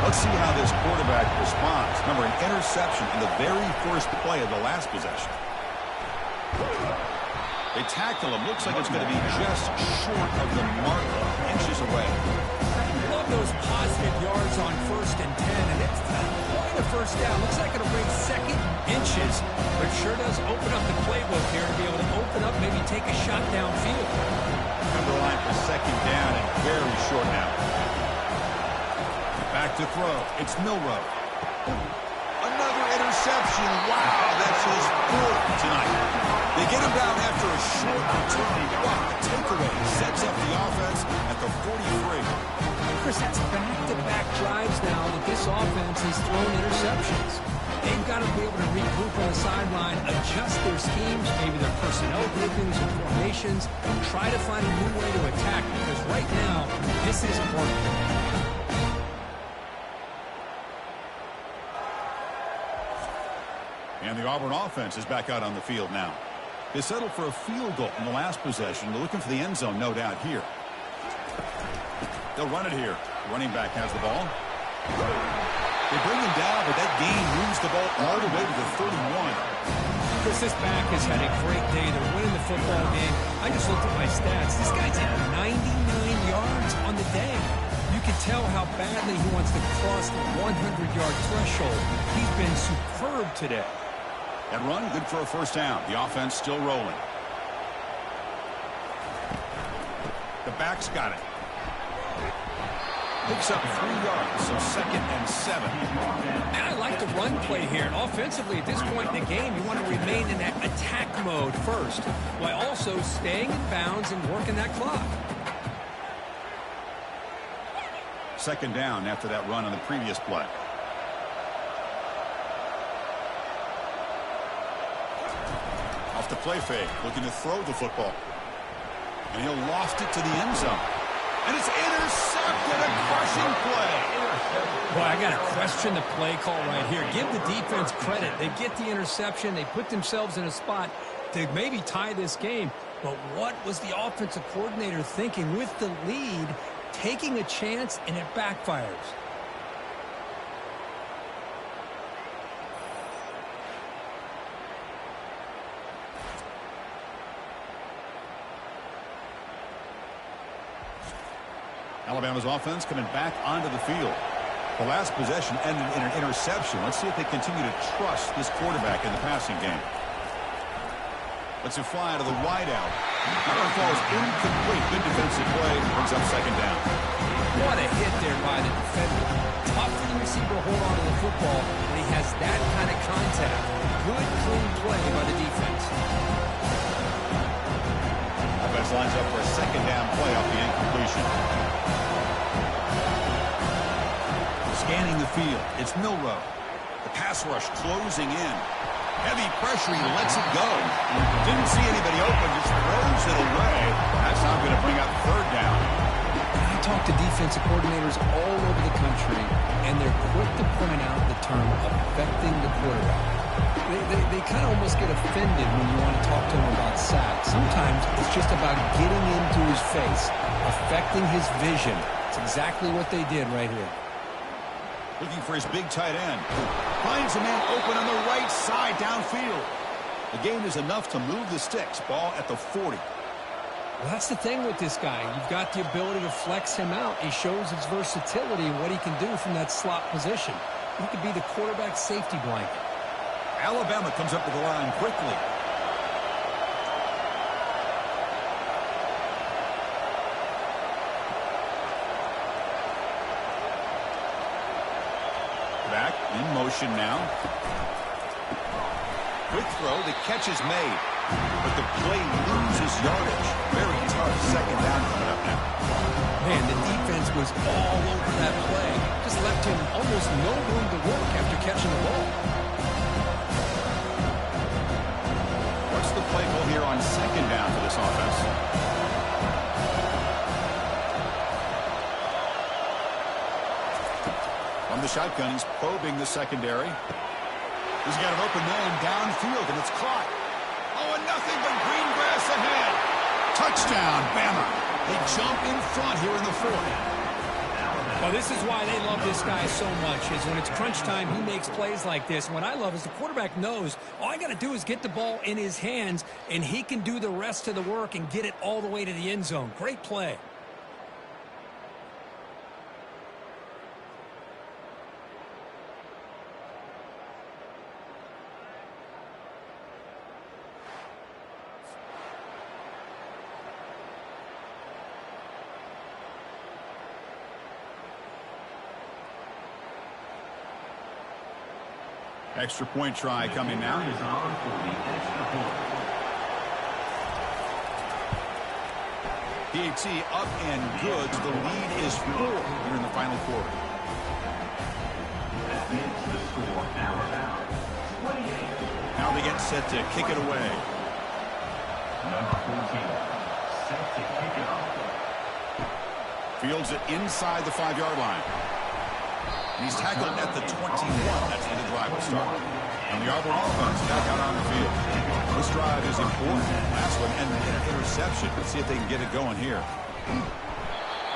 Let's see how this quarterback responds. Remember, an interception in the very first play of the last possession. They tackle him. Looks like it's going to be just short of the mark, inches away. Love those positive yards on 1st and 10, and it's point of first down. Looks like it'll bring second inches, but sure does open up the playbook here to be able to open up, maybe take a shot downfield. Cover the line for second down and very short now. Back to throw. It's Milroe. Another interception. Wow, that's his fourth tonight. They get him down after a short return. Wow, the takeaway sets up the offense at the 43. Chris, that's back-to-back drives now that this offense has thrown interceptions. They've got to be able to regroup on the sideline, adjust their schemes, maybe their personnel groupings or formations, try to find a new way to attack, because right now, this isn't working. And the Auburn offense is back out on the field now. They settled for a field goal in the last possession. They're looking for the end zone, no doubt, here. They'll run it here. Running back has the ball. They bring him down, but that gain moves the ball all the way to the 31. Chris, this back has had a great day. They're winning the football game. I just looked at my stats. This guy's at 99 yards on the day. You can tell how badly he wants to cross the 100-yard threshold. He's been superb today. That run, good for a first down. The offense still rolling. The back's got it. Picks up 3 yards, so 2nd and 7. And I like the run play here. Offensively, at this point in the game, you want to remain in that attack mode first, while also staying in bounds and working that clock. 2nd down after that run on the previous play. Off the play fake, looking to throw the football. And he'll loft it to the end zone. And it's intercepted, a crushing play. Well, I got to question the play call right here. Give the defense credit. They get the interception. They put themselves in a spot to maybe tie this game. But what was the offensive coordinator thinking with the lead, taking a chance, and it backfires? Alabama's offense coming back onto the field. The last possession ended in an interception. Let's see if they continue to trust this quarterback in the passing game. Lets it fly to the wide out. That one falls incomplete. Good defensive play. Brings up 2nd down. What a hit there by the defender. Tough for the receiver to hold on to the football when he has that kind of contact. Good, clean play by the defense. Offense lines up for a 2nd down play off the incompletion. Scanning the field, it's Milroe. The pass rush closing in. Heavy pressure, he lets it go. Didn't see anybody open, just throws it away. That's not going to bring up 3rd down. I talk to defensive coordinators all over the country, and they're quick to point out the term affecting the quarterback. They kind of almost get offended when you want to talk to them about sacks. Sometimes it's just about getting into his face, affecting his vision. It's exactly what they did right here. Looking for his big tight end. Finds a man open on the right side downfield. The gain is enough to move the sticks. Ball at the 40. Well, that's the thing with this guy. You've got the ability to flex him out. He shows his versatility and what he can do from that slot position. He could be the quarterback safety blanket. Alabama comes up to the line quickly. Back in motion now. Quick throw. The catch is made. But the play loses yardage. Very tough second down coming up now. Man, the defense was all over that play. Just left him almost no room to work after catching the ball. What's the play call here on second down for this offense? From the shotgun, he's probing the secondary. He's got an open man downfield, and it's caught. Oh, and nothing but green grass ahead. Touchdown, Bama. They jump in front here in the fourth. Well, this is why they love this guy so much, is when it's crunch time, he makes plays like this. And what I love is the quarterback knows all I got to do is get the ball in his hands, and he can do the rest of the work and get it all the way to the end zone. Great play. Extra point try coming now. PAT up and good. The lead is 4 here in the final quarter. Now they get set to kick it away. Number 14, set to kick it off. Fields it inside the 5-yard line. He's tackled at the 21. That's where the drive will start. And the Auburn offense back out on the field. This drive is important. Last one ended in an interception. Let's see if they can get it going here.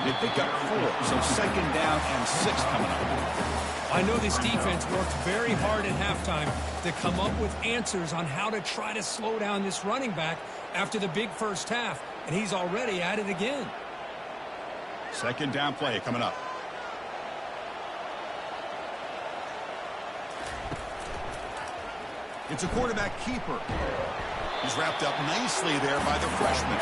They pick up 4, so second down and 6 coming up. I know this defense worked very hard at halftime to come up with answers on how to try to slow down this running back after the big first half, and he's already at it again. Second down play coming up. It's a quarterback keeper. He's wrapped up nicely there by the freshman.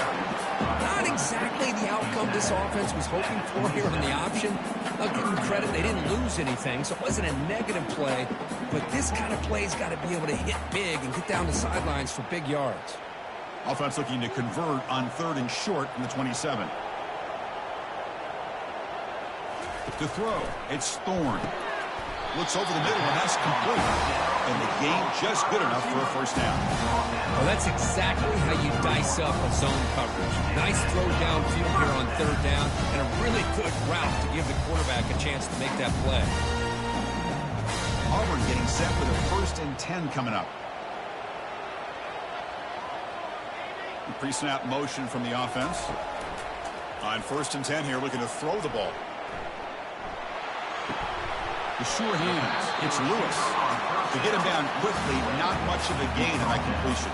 Not exactly the outcome this offense was hoping for here on the option. I'll give them credit, they didn't lose anything, so it wasn't a negative play. But this kind of play's got to be able to hit big and get down the sidelines for big yards. Offense looking to convert on 3rd and short from the 27. To throw, it's Thorne. Looks over the middle, and that's complete. And the gain just good enough for a first down. Well, that's exactly how you dice up a zone coverage. Nice throw downfield here on 3rd down, and a really good route to give the quarterback a chance to make that play. Auburn getting set for the 1st and 10 coming up. Pre-snap motion from the offense. On 1st and 10 here, looking to throw the ball. The sure hands. It's Lewis. To get him down quickly, not much of a gain in that completion.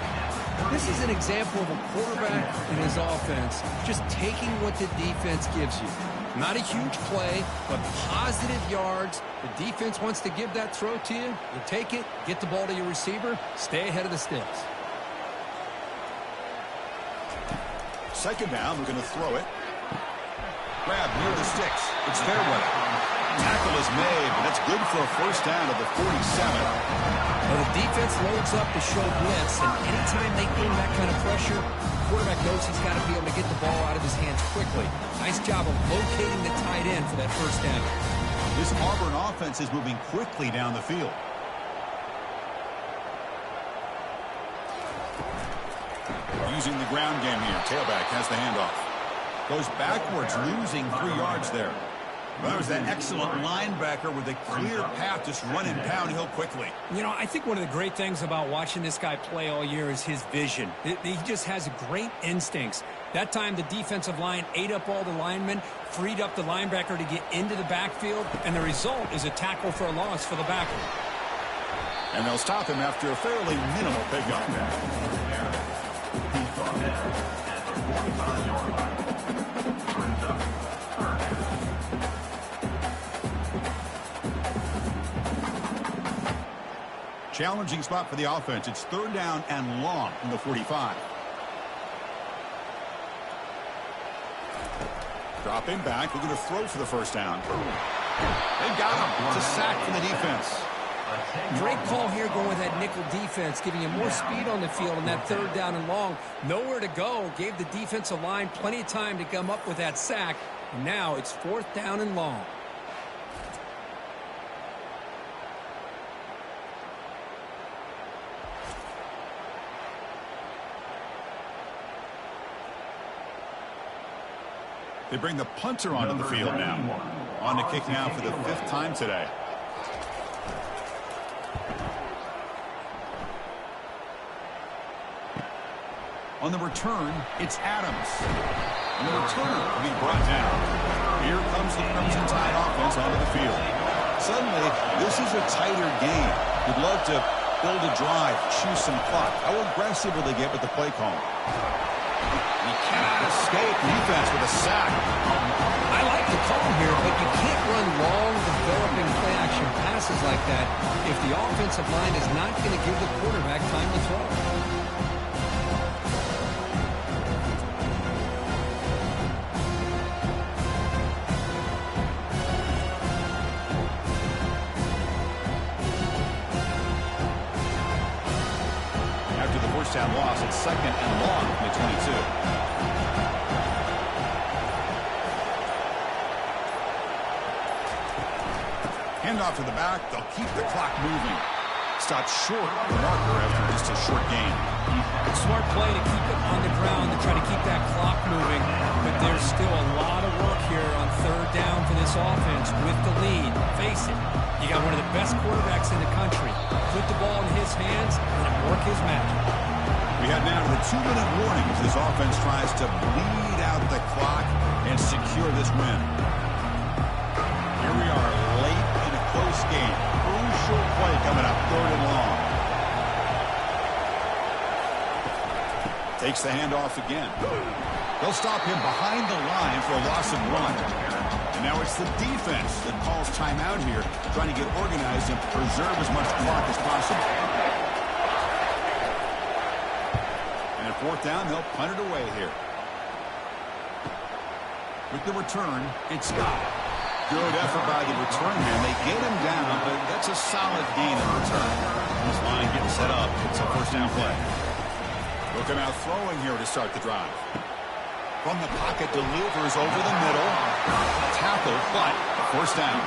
This is an example of a quarterback and his offense just taking what the defense gives you. Not a huge play, but positive yards. The defense wants to give that throw to you. You take it, get the ball to your receiver, stay ahead of the sticks. Second down, we're going to throw it. Grab near the sticks. It's fair weather. Tackle is made, but that's good for a first down at the 47. Well, the defense loads up to show blitz, and anytime they bring that kind of pressure, the quarterback knows he's got to be able to get the ball out of his hands quickly. Nice job of locating the tight end for that first down. This Auburn offense is moving quickly down the field. Using the ground game here. Tailback has the handoff. Goes backwards, losing 3 yards there. Well, there's that excellent linebacker with a clear path, just running downhill quickly. You know, I think one of the great things about watching this guy play all year is his vision. He just has great instincts. That time, the defensive line ate up all the linemen, freed up the linebacker to get into the backfield, and the result is a tackle for a loss for the backer. And they'll stop him after a fairly minimal pickup. He's brought down at the 45-yard line. Brings up third down. Challenging spot for the offense. It's third down and long from the 45. Dropping back, looking to throw for the first down. They got him. It's a sack from the defense. Great call here going with that nickel defense, giving him more speed on the field on that third down and long. Nowhere to go. Gave the defensive line plenty of time to come up with that sack. And now it's fourth down and long. They bring the punter onto the field now. On to kick now for the 5th time today. On the return, it's Adams. And the returner will be brought down. Here comes the Crimson Tide offense onto the field. Suddenly, this is a tighter game. You'd love to build a drive, choose some clock. How aggressive will they get with the play call? He cannot escape defense with a sack. I like the call here, but you can't run long, developing play-action passes like that if the offensive line is not going to give the quarterback time to throw. Down loss at second and long from the 22. Handoff to the back. They'll keep the clock moving. Stopped short of the marker after just a short gain. Smart play to keep it on the ground to try to keep that clock moving. But there's still a lot of work here on third down for this offense with the lead. Face it, you got one of the best quarterbacks in the country. Put the ball in his hands and work his magic. We head now to the 2-minute warning as this offense tries to bleed out the clock and secure this win. Here we are late in a close game. Crucial play coming up, third and long. Takes the handoff again. They'll stop him behind the line for a loss of 1. And now it's the defense that calls timeout here, trying to get organized and preserve as much clock as possible. Fourth down, they'll punt it away here. With the return, it's Scott. Good effort by the return man. They get him down, but that's a solid gain in return. This line getting set up. It's a first down play. Looking out throwing here to start the drive. From the pocket, delivers over the middle. Tackle, but first down.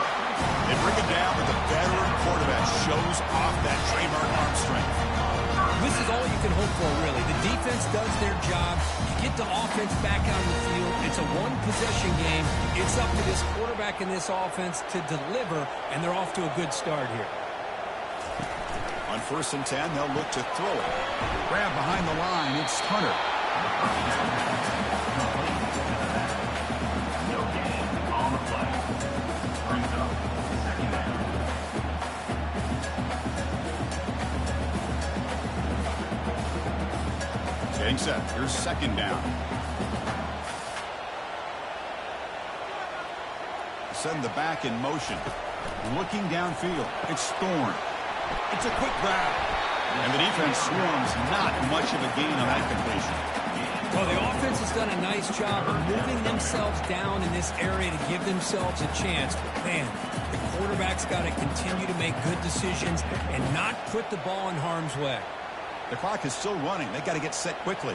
They bring it down, but the veteran quarterback shows off that trademark arm strength. This is all you can hope for, really. The defense does their job. You get the offense back out on the field. It's a one-possession game. It's up to this quarterback and this offense to deliver, and they're off to a good start here. On 1st and 10, they'll look to throw it. Grab behind the line. It's Hunter. No gain on the play. Brings up second down. Getting set. Here's second down. Send the back in motion. Looking downfield. It's Thorne. It's a quick grab. And the defense swarms. Not much of a gain on that completion. Well, the offense has done a nice job of moving themselves down in this area to give themselves a chance. But, man, the quarterback's got to continue to make good decisions and not put the ball in harm's way. The clock is still running. They got to get set quickly.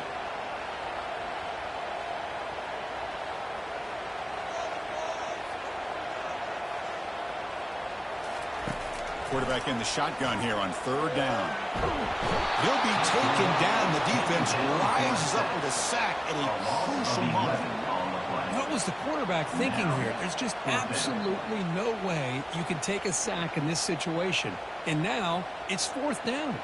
Quarterback in the shotgun here on third down. He'll be taken down. The defense rises up with a sack at a crucial moment. What was the quarterback thinking here? There's just absolutely no way you can take a sack in this situation. And now it's fourth down.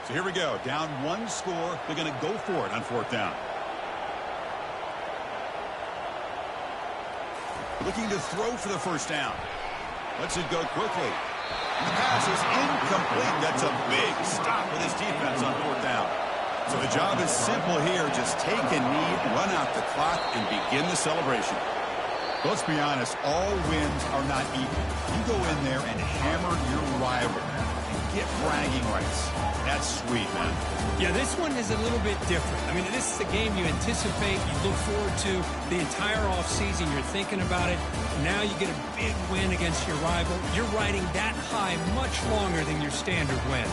So here we go. Down one score. They're going to go for it on fourth down. Looking to throw for the first down. Lets it go quickly. The pass is incomplete. That's a big stop with his defense on fourth down. So the job is simple here. Just take a knee, run out the clock, and begin the celebration. Let's be honest, all wins are not equal. You go in there and hammer your rival and get bragging rights. That's sweet, man. Yeah, this one is a little bit different. I mean, this is a game you anticipate, you look forward to the entire offseason. You're thinking about it. Now you get a big win against your rival. You're riding that high much longer than your standard win.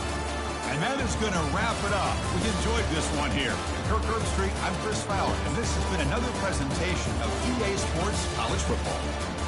And that is going to wrap it up. We enjoyed this one here. Kirk Herbstreit, I'm Chris Fowler, and this has been another presentation of EA Sports College Football.